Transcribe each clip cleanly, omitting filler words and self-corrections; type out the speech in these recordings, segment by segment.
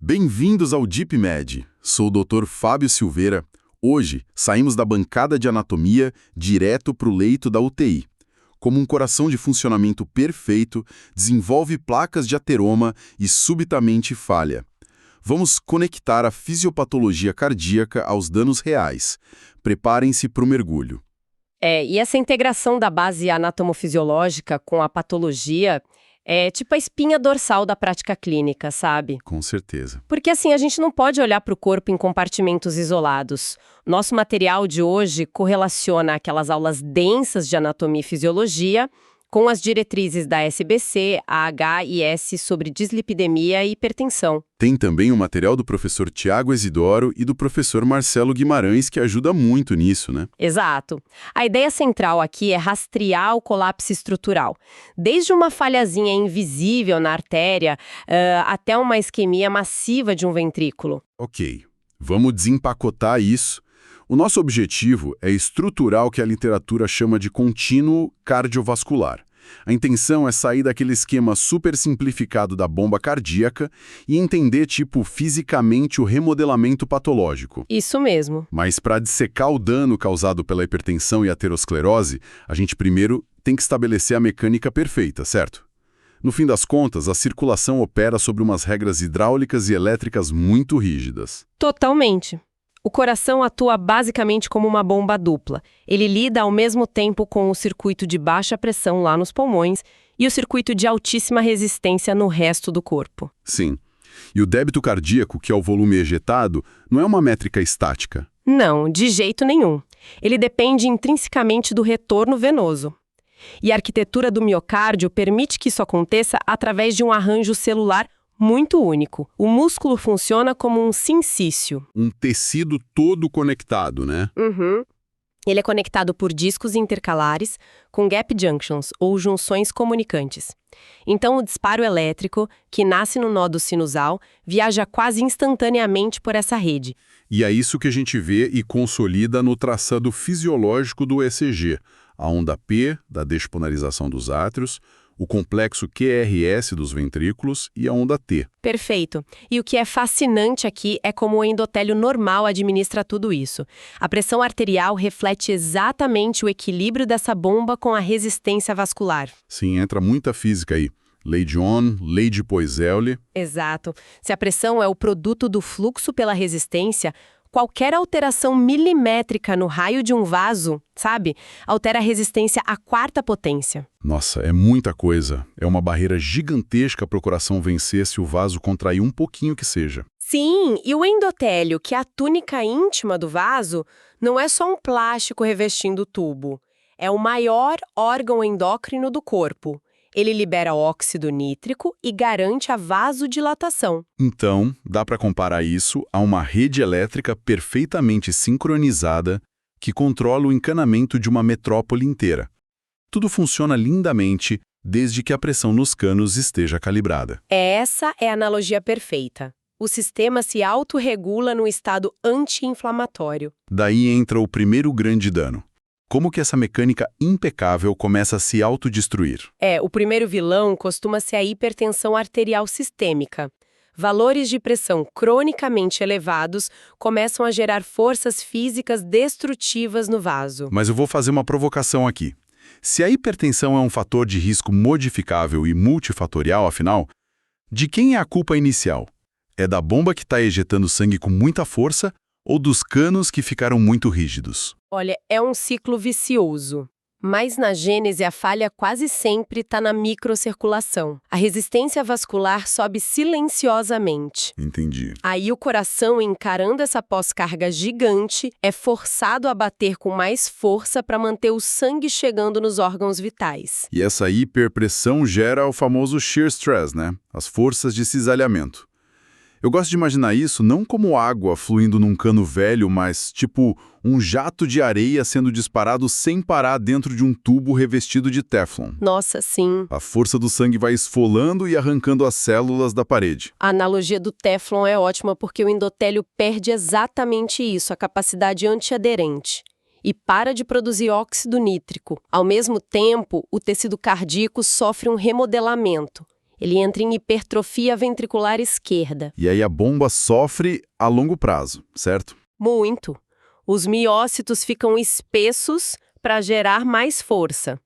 Bem-vindos ao DeepMed. Sou o Dr. Fábio Silveira. Hoje, saímos da bancada de anatomia direto para o leito da UTI. Como um coração de funcionamento perfeito, desenvolve placas de ateroma e subitamente falha. Vamos conectar a fisiopatologia cardíaca aos danos reais. Preparem-se para o mergulho. E essa integração da base anatomofisiológica com a patologia é tipo a espinha dorsal da prática clínica, sabe? Com certeza. Porque assim, a gente não pode olhar para o corpo em compartimentos isolados. Nosso material de hoje correlaciona aquelas aulas densas de anatomia e fisiologia com as diretrizes da SBC, AH e S sobre dislipidemia e hipertensão. Tem também o material do professor Tiago Isidoro e do professor Marcelo Guimarães, que ajuda muito nisso, né? Exato. A ideia central aqui é rastrear o colapso estrutural, desde uma falhazinha invisível na artéria até uma isquemia massiva de um ventrículo. Ok, vamos desempacotar isso. O nosso objetivo é estruturar o que a literatura chama de contínuo cardiovascular. A intenção é sair daquele esquema super simplificado da bomba cardíaca e entender, fisicamente o remodelamento patológico. Isso mesmo. Mas para dissecar o dano causado pela hipertensão e aterosclerose, a gente primeiro tem que estabelecer a mecânica perfeita, certo? No fim das contas, a circulação opera sobre umas regras hidráulicas e elétricas muito rígidas. Totalmente. O coração atua basicamente como uma bomba dupla. Ele lida ao mesmo tempo com o circuito de baixa pressão lá nos pulmões e o circuito de altíssima resistência no resto do corpo. Sim. E o débito cardíaco, que é o volume ejetado, não é uma métrica estática. Não, de jeito nenhum. Ele depende intrinsecamente do retorno venoso. E a arquitetura do miocárdio permite que isso aconteça através de um arranjo celular muito único. O músculo funciona como um sincício. Um tecido todo conectado, né? Uhum. Ele é conectado por discos intercalares com gap junctions, ou junções comunicantes. Então, o disparo elétrico, que nasce no nódo sinusal, viaja quase instantaneamente por essa rede. E é isso que a gente vê e consolida no traçado fisiológico do ECG. A onda P, da despolarização dos átrios, o complexo QRS dos ventrículos e a onda T. Perfeito. E o que é fascinante aqui é como o endotélio normal administra tudo isso. A pressão arterial reflete exatamente o equilíbrio dessa bomba com a resistência vascular. Sim, entra muita física aí. Lei de Ohm, lei de Poiseuille. Exato. Se a pressão é o produto do fluxo pela resistência, qualquer alteração milimétrica no raio de um vaso, altera a resistência à quarta potência. Nossa, é muita coisa. É uma barreira gigantesca para o coração vencer se o vaso contrair um pouquinho que seja. Sim, e o endotélio, que é a túnica íntima do vaso, não é só um plástico revestindo o tubo. É o maior órgão endócrino do corpo. Ele libera óxido nítrico e garante a vasodilatação. Então, dá para comparar isso a uma rede elétrica perfeitamente sincronizada que controla o encanamento de uma metrópole inteira. Tudo funciona lindamente desde que a pressão nos canos esteja calibrada. Essa é a analogia perfeita. O sistema se autorregula no estado anti-inflamatório. Daí entra o primeiro grande dano. Como que essa mecânica impecável começa a se autodestruir? O primeiro vilão costuma ser a hipertensão arterial sistêmica. Valores de pressão cronicamente elevados começam a gerar forças físicas destrutivas no vaso. Mas eu vou fazer uma provocação aqui. Se a hipertensão é um fator de risco modificável e multifatorial, afinal, de quem é a culpa inicial? É da bomba que está ejetando sangue com muita força ou dos canos que ficaram muito rígidos? Olha, é um ciclo vicioso. Mas na gênese a falha quase sempre está na microcirculação. A resistência vascular sobe silenciosamente. Entendi. Aí o coração, encarando essa pós-carga gigante, é forçado a bater com mais força para manter o sangue chegando nos órgãos vitais. E essa hiperpressão gera o famoso shear stress, né? As forças de cisalhamento. Eu gosto de imaginar isso não como água fluindo num cano velho, mas tipo um jato de areia sendo disparado sem parar dentro de um tubo revestido de Teflon. Nossa, sim. A força do sangue vai esfolando e arrancando as células da parede. A analogia do Teflon é ótima porque o endotélio perde exatamente isso, a capacidade antiaderente. E para de produzir óxido nítrico. Ao mesmo tempo, o tecido cardíaco sofre um remodelamento. Ele entra em hipertrofia ventricular esquerda. E aí a bomba sofre a longo prazo, certo? Muito. Os miócitos ficam espessos para gerar mais força.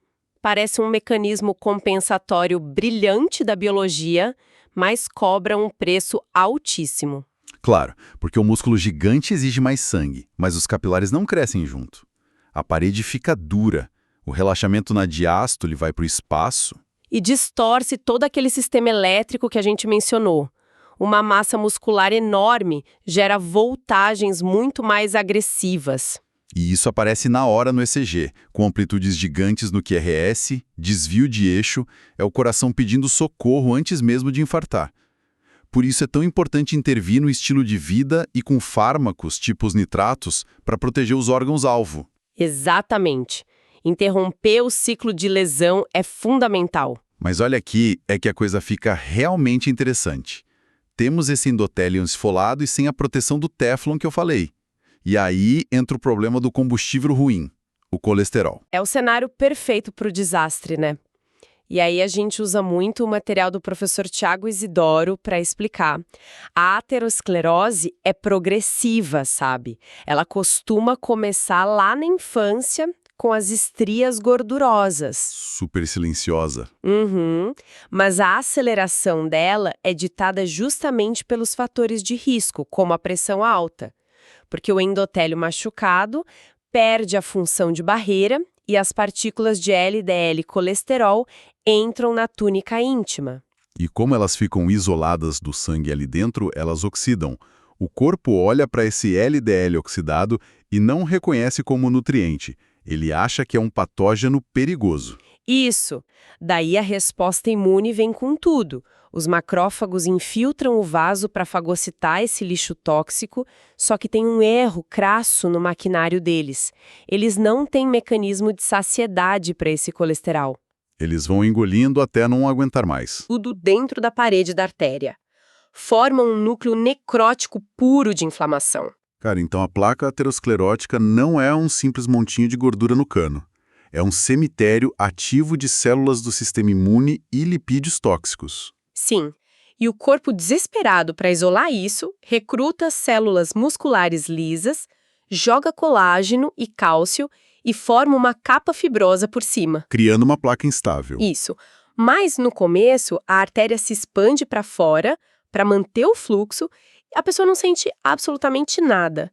Parece um mecanismo compensatório brilhante da biologia, mas cobra um preço altíssimo. Claro, porque o músculo gigante exige mais sangue, mas os capilares não crescem junto. A parede fica dura, o relaxamento na diástole vai para o espaço. E distorce todo aquele sistema elétrico que a gente mencionou. Uma massa muscular enorme gera voltagens muito mais agressivas. E isso aparece na hora no ECG, com amplitudes gigantes no QRS, desvio de eixo, é o coração pedindo socorro antes mesmo de infartar. Por isso é tão importante intervir no estilo de vida e com fármacos, tipo os nitratos, para proteger os órgãos-alvo. Exatamente. Interromper o ciclo de lesão é fundamental. Mas olha aqui, é que a coisa fica realmente interessante. Temos esse endotélio esfolado e sem a proteção do Teflon que eu falei. E aí entra o problema do combustível ruim, o colesterol. É o cenário perfeito para o desastre, né? E aí a gente usa muito o material do professor Tiago Isidoro para explicar. A aterosclerose é progressiva, sabe? Ela costuma começar lá na infância com as estrias gordurosas. Super silenciosa. Uhum. Mas a aceleração dela é ditada justamente pelos fatores de risco, como a pressão alta. Porque o endotélio machucado perde a função de barreira e as partículas de LDL e colesterol entram na túnica íntima. E como elas ficam isoladas do sangue ali dentro, elas oxidam. O corpo olha para esse LDL oxidado e não reconhece como nutriente. Ele acha que é um patógeno perigoso. Isso. Daí a resposta imune vem com tudo. Os macrófagos infiltram o vaso para fagocitar esse lixo tóxico, só que tem um erro crasso no maquinário deles. Eles não têm mecanismo de saciedade para esse colesterol. Eles vão engolindo até não aguentar mais. Tudo dentro da parede da artéria. Formam um núcleo necrótico puro de inflamação. Cara, então a placa aterosclerótica não é um simples montinho de gordura no cano. É um cemitério ativo de células do sistema imune e lipídios tóxicos. Sim, e o corpo desesperado para isolar isso, recruta células musculares lisas, joga colágeno e cálcio e forma uma capa fibrosa por cima. Criando uma placa instável. Isso. Mas no começo, a artéria se expande para fora para manter o fluxo e a pessoa não sente absolutamente nada.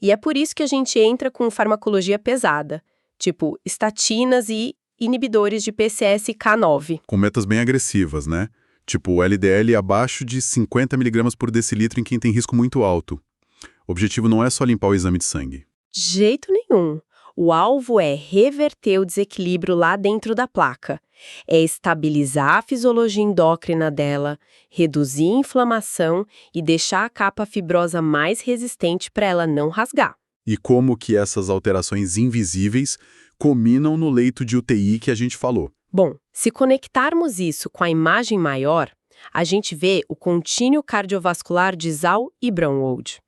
E é por isso que a gente entra com farmacologia pesada, tipo estatinas e inibidores de PCSK9. Com metas bem agressivas, né? Tipo o LDL abaixo de 50 mg por decilitro em quem tem risco muito alto. O objetivo não é só limpar o exame de sangue. De jeito nenhum. O alvo é reverter o desequilíbrio lá dentro da placa. É estabilizar a fisiologia endócrina dela, reduzir a inflamação e deixar a capa fibrosa mais resistente para ela não rasgar. E como que essas alterações invisíveis culminam no leito de UTI que a gente falou. Bom, se conectarmos isso com a imagem maior, a gente vê o contínuo cardiovascular de Zahl e Braunwald.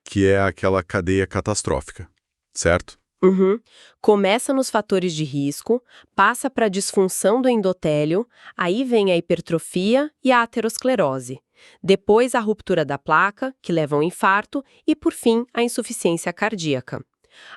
Que é aquela cadeia catastrófica, certo? Uhum. Começa nos fatores de risco, passa para a disfunção do endotélio, aí vem a hipertrofia e a aterosclerose. Depois a ruptura da placa, que leva ao infarto, e por fim a insuficiência cardíaca.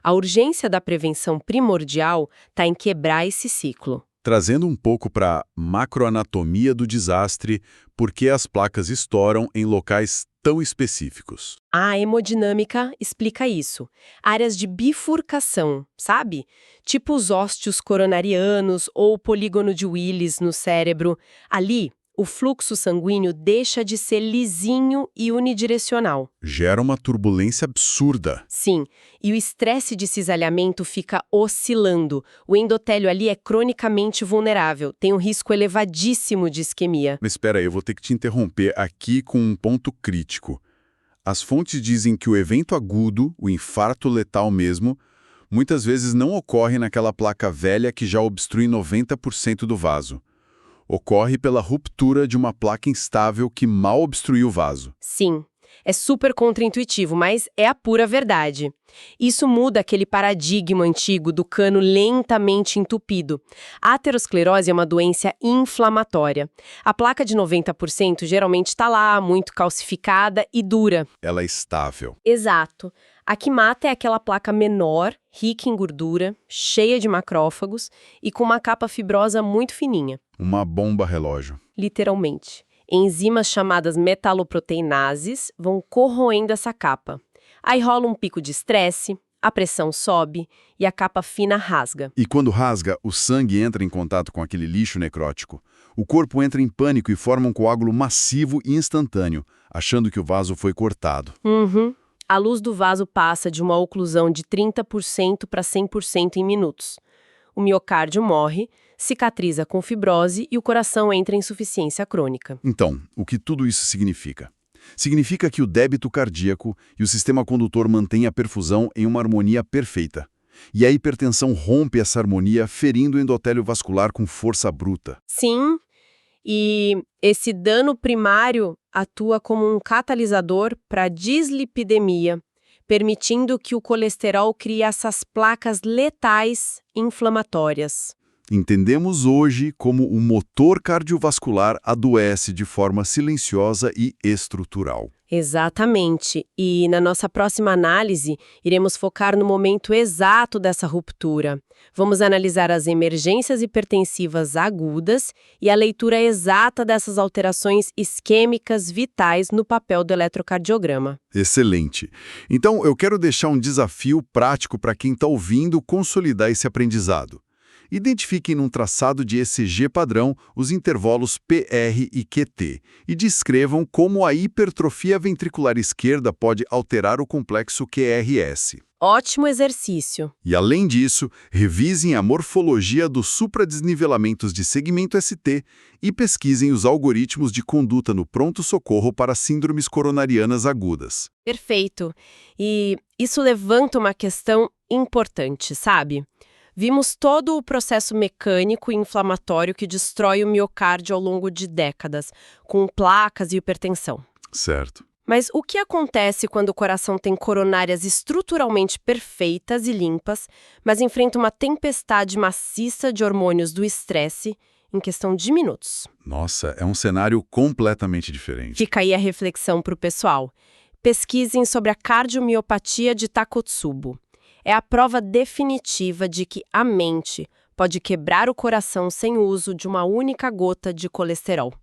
A urgência da prevenção primordial está em quebrar esse ciclo. Trazendo um pouco para a macroanatomia do desastre, por que as placas estouram em locais tão específicos. A hemodinâmica explica isso. Áreas de bifurcação, sabe? Tipo os ósteos coronarianos ou o polígono de Willis no cérebro. Ali, o fluxo sanguíneo deixa de ser lisinho e unidirecional. Gera uma turbulência absurda. Sim, e o estresse de cisalhamento fica oscilando. O endotélio ali é cronicamente vulnerável, tem um risco elevadíssimo de isquemia. Mas espera aí, eu vou ter que te interromper aqui com um ponto crítico. As fontes dizem que o evento agudo, o infarto letal mesmo, muitas vezes não ocorre naquela placa velha que já obstrui 90% do vaso. Ocorre pela ruptura de uma placa instável que mal obstruiu o vaso. Sim, É super contraintuitivo, mas é a pura verdade. Isso muda aquele paradigma antigo do cano lentamente entupido. A aterosclerose é uma doença inflamatória. A placa de 90% geralmente está lá, muito calcificada e dura. Ela é estável. Exato. A que mata é aquela placa menor, rica em gordura, cheia de macrófagos e com uma capa fibrosa muito fininha. Uma bomba relógio. Literalmente. Enzimas chamadas metaloproteinases vão corroendo essa capa. Aí rola um pico de estresse, a pressão sobe e a capa fina rasga. E quando rasga, o sangue entra em contato com aquele lixo necrótico. O corpo entra em pânico e forma um coágulo massivo e instantâneo, achando que o vaso foi cortado. A luz do vaso passa de uma oclusão de 30% para 100% em minutos. O miocárdio morre, cicatriza com fibrose e o coração entra em insuficiência crônica. Então, o que tudo isso significa? Significa que o débito cardíaco e o sistema condutor mantêm a perfusão em uma harmonia perfeita. E a hipertensão rompe essa harmonia, ferindo o endotélio vascular com força bruta. Sim, e esse dano primário atua como um catalisador para a dislipidemia, permitindo que o colesterol crie essas placas letais inflamatórias. Entendemos hoje como o motor cardiovascular adoece de forma silenciosa e estrutural. Exatamente. E na nossa próxima análise, iremos focar no momento exato dessa ruptura. Vamos analisar as emergências hipertensivas agudas e a leitura exata dessas alterações isquêmicas vitais no papel do eletrocardiograma. Excelente. Então, eu quero deixar um desafio prático para quem está ouvindo consolidar esse aprendizado. Identifiquem num traçado de ECG padrão os intervalos PR e QT e descrevam como a hipertrofia ventricular esquerda pode alterar o complexo QRS. Ótimo exercício. E, além disso, revisem a morfologia dos supradesnivelamentos de segmento ST e pesquisem os algoritmos de conduta no pronto-socorro para síndromes coronarianas agudas. Perfeito. E isso levanta uma questão importante, sabe? Vimos todo o processo mecânico e inflamatório que destrói o miocárdio ao longo de décadas, com placas e hipertensão. Certo. Mas o que acontece quando o coração tem coronárias estruturalmente perfeitas e limpas, mas enfrenta uma tempestade maciça de hormônios do estresse em questão de minutos? Nossa, é um cenário completamente diferente. Fica aí a reflexão para o pessoal. Pesquisem sobre a cardiomiopatia de Takotsubo. É a prova definitiva de que a mente pode quebrar o coração sem o uso de uma única gota de colesterol.